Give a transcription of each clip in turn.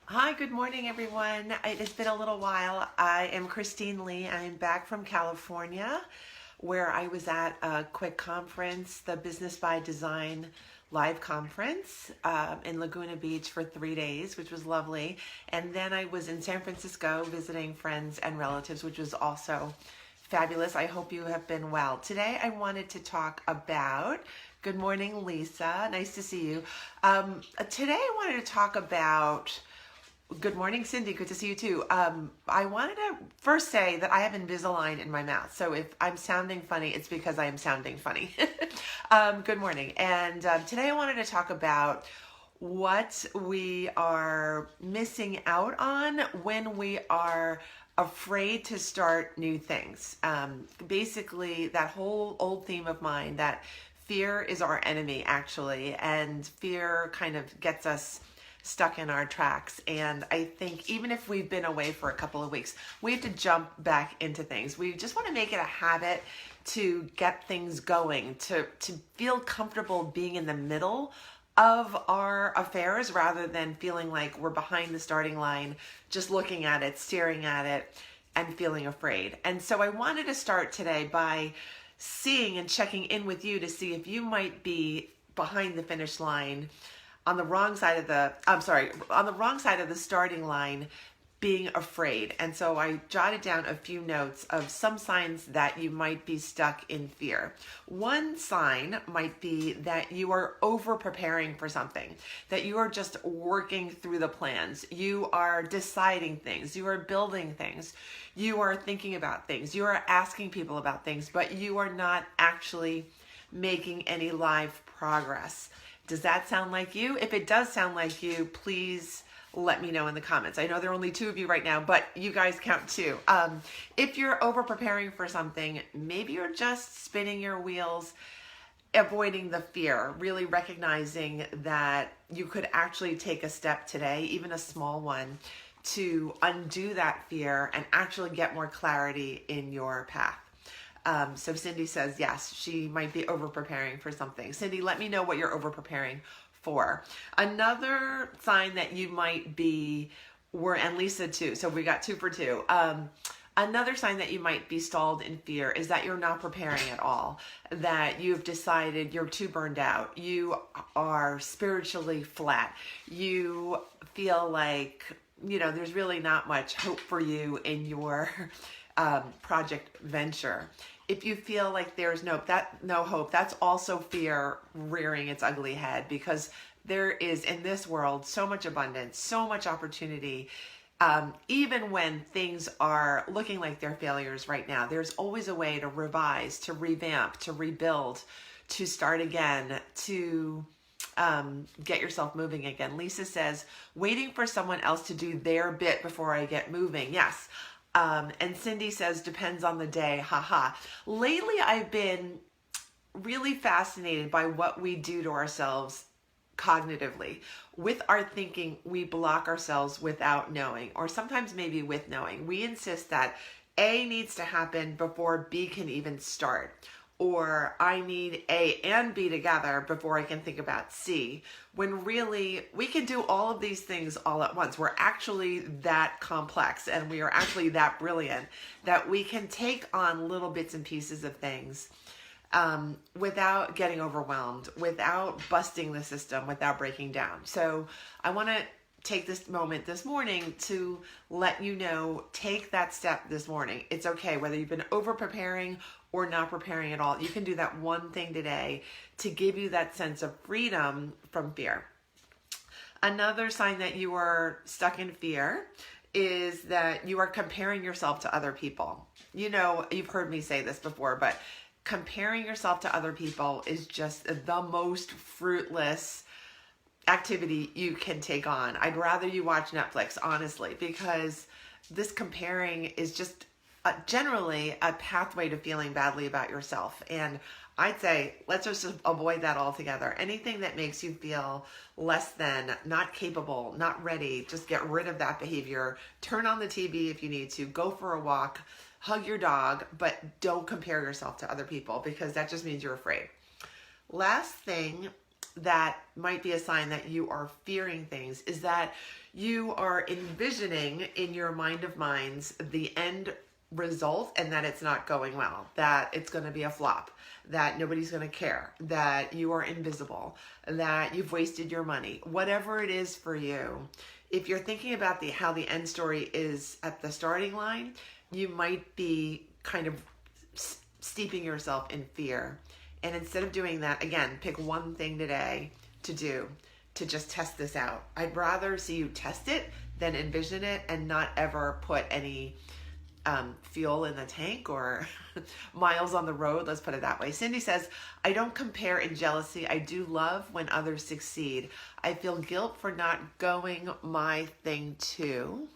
Hi, good morning, everyone. It's been a little while. I am Christine Lee. I'm back from California, where I was at a quick conference, the Business by Design live conference in Laguna Beach for 3 days, which was lovely. And then I was in San Francisco visiting friends and relatives, which was also fabulous. I hope you have been well. Today, I wanted to talk about. Good morning, Lisa. Nice to see you. Today, I wanted to talk about. Good morning, Cindy. Good to see you too. I wanted to first say that I have Invisalign in my mouth. So if I'm sounding funny, it's because I am sounding funny. Good morning. And today I wanted to talk about what we are missing out on when we are afraid to start new things. Basically, that whole old theme of mine that fear is our enemy, actually, and fear kind of gets us stuck in our tracks. And I think even if we've been away for a couple of weeks, we have to jump back into things. We just want to make it a habit to get things going, to feel comfortable being in the middle of our affairs rather than feeling like we're behind the starting line, just looking at it, staring at it, and feeling afraid. And so I wanted to start today by seeing and checking in with you to see if you might be behind the finish line on the wrong side of the starting line, being afraid. And so I jotted down a few notes of some signs that you might be stuck in fear. One sign might be that you are over preparing for something, that you are just working through the plans. You are deciding things, you are building things, you are thinking about things, you are asking people about things, but you are not actually making any live progress. Does that sound like you? If it does sound like you, please let me know in the comments. I know there are only 2 of you right now, but you guys count too. If you're over preparing for something, maybe you're just spinning your wheels, avoiding the fear, really recognizing that you could actually take a step today, even a small one, to undo that fear and actually get more clarity in your path. So Cindy says, yes, she might be over preparing for something. Cindy, let me know what you're over preparing for. Another sign that you might be, and Lisa too, so we got 2 for 2. Another sign that you might be stalled in fear is that you're not preparing at all, that you've decided you're too burned out, you are spiritually flat, you feel like, there's really not much hope for you in your project venture. If you feel like there's no hope, that's also fear rearing its ugly head, because there is in this world so much abundance, so much opportunity. Even when things are looking like they're failures right now, there's always a way to revise, to revamp, to rebuild, to start again, to get yourself moving again. Lisa says, waiting for someone else to do their bit before I get moving. Yes. And Cindy says, depends on the day, haha. Lately, I've been really fascinated by what we do to ourselves cognitively. With our thinking, we block ourselves without knowing, or sometimes maybe with knowing. We insist that A needs to happen before B can even start, or I need A and B together before I can think about C, when really we can do all of these things all at once. We're actually that complex, and we are actually that brilliant that we can take on little bits and pieces of things without getting overwhelmed, without busting the system, without breaking down. So I want to take this moment this morning to let you know, take that step this morning. It's okay whether you've been over preparing or not preparing at all. You can do that one thing today to give you that sense of freedom from fear. Another sign that you are stuck in fear is that you are comparing yourself to other people. You've heard me say this before, but comparing yourself to other people is just the most fruitless activity you can take on. I'd rather you watch Netflix, honestly, because this comparing is just generally a pathway to feeling badly about yourself. And I'd say let's just avoid that altogether. Anything that makes you feel less than, not capable, not ready, just get rid of that behavior. Turn on the TV if you need to, go for a walk, hug your dog, but don't compare yourself to other people, because that just means you're afraid. Last thing that might be a sign that you are fearing things is that you are envisioning in your mind of minds the end result and that it's not going well, that it's going to be a flop, that nobody's going to care, that you are invisible, that you've wasted your money, whatever it is for you. If you're thinking about how the end story is at the starting line, you might be kind of steeping yourself in fear. And instead of doing that, again, pick one thing today to do to just test this out. I'd rather see you test it than envision it and not ever put any fuel in the tank or miles on the road. Let's put it that way. Cindy says, I don't compare in jealousy. I do love when others succeed. I feel guilt for not going my thing too.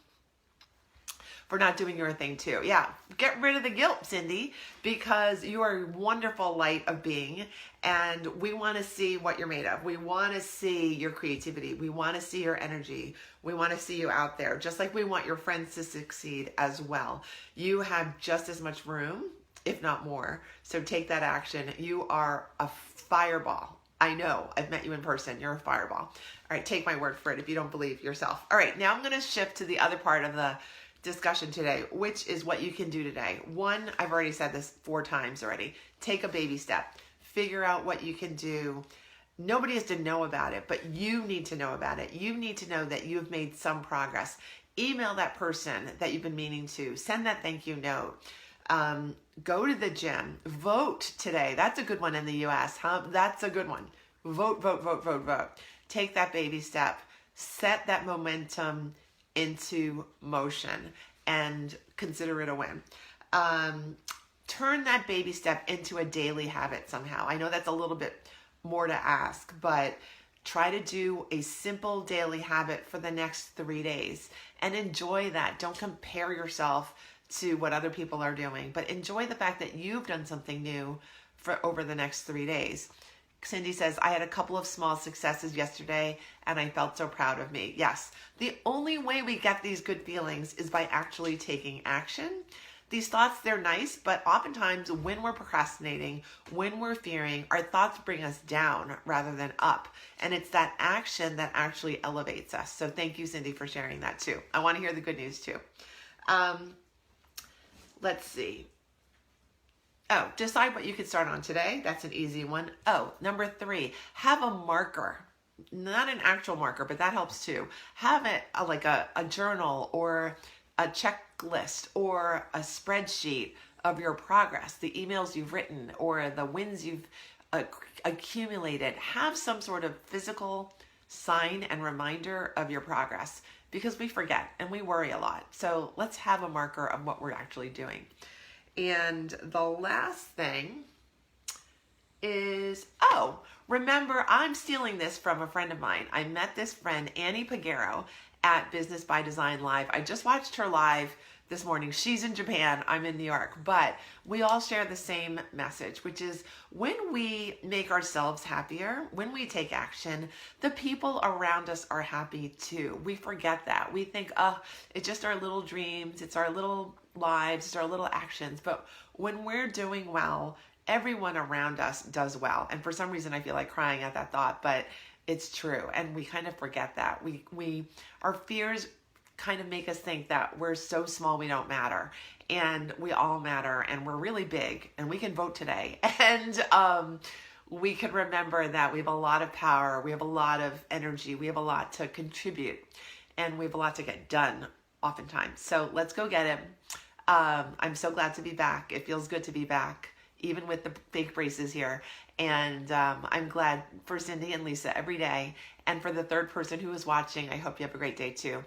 For not doing your thing too. Yeah, get rid of the guilt, Cindy, because you are a wonderful light of being, and we want to see what you're made of. We want to see your creativity. We want to see your energy. We want to see you out there, just like we want your friends to succeed as well. You have just as much room, if not more, so take that action. You are a fireball. I know, I've met you in person. You're a fireball. All right, take my word for it if you don't believe yourself. All right, now I'm going to shift to the other part of the discussion today, which is what you can do today. One, I've already said this 4 times already. Take a baby step. Figure out what you can do. Nobody has to know about it, but you need to know about it. You need to know that you've made some progress. Email that person that you've been meaning to. Send that thank you note. Go to the gym. Vote today. That's a good one in the US, huh? That's a good one. Vote, vote, vote, vote, vote. Take that baby step. Set that momentum into motion and consider it a win. Turn that baby step into a daily habit somehow. I know that's a little bit more to ask, but try to do a simple daily habit for the next 3 days and enjoy that. Don't compare yourself to what other people are doing, but enjoy the fact that you've done something new for over the next 3 days. Cindy says, I had a couple of small successes yesterday and I felt so proud of me. Yes, the only way we get these good feelings is by actually taking action. These thoughts, they're nice, but oftentimes when we're procrastinating, when we're fearing, our thoughts bring us down rather than up. And it's that action that actually elevates us. So thank you, Cindy, for sharing that too. I want to hear the good news too. Let's see. Oh, decide what you could start on today. That's an easy one. Oh, number 3, have a marker. Not an actual marker, but that helps too. Have it like a journal or a checklist or a spreadsheet of your progress, the emails you've written or the wins you've accumulated. Have some sort of physical sign and reminder of your progress because we forget and we worry a lot. So let's have a marker of what we're actually doing. And the last thing is, remember, I'm stealing this from a friend of mine. I met this friend, Annie Pagero, at Business by Design Live. I just watched her live this morning. She's in Japan, I'm in New York, but we all share the same message, which is when we make ourselves happier, when we take action, the people around us are happy too. We forget that. We think, it's just our little dreams, it's our little lives, it's our little actions. But when we're doing well, everyone around us does well. And for some reason, I feel like crying at that thought, but it's true. And we kind of forget that. Our fears kind of make us think that we're so small we don't matter, and we all matter, and we're really big, and we can vote today, and we can remember that we have a lot of power, we have a lot of energy, we have a lot to contribute, and we have a lot to get done oftentimes. So let's go get him. I'm so glad to be back. It feels good to be back, even with the fake braces here. And I'm glad for Cindy and Lisa every day. And for the third person who is watching, I hope you have a great day too.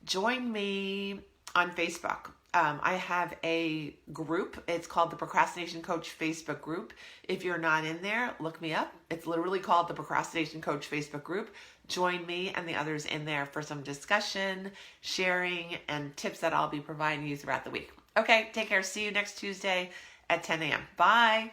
Join me on Facebook. I have a group. It's called the Procrastination Coach Facebook group. If you're not in there, look me up. It's literally called the Procrastination Coach Facebook group. Join me and the others in there for some discussion, sharing, and tips that I'll be providing you throughout the week. Okay, take care. See you next Tuesday at 10 a.m. Bye.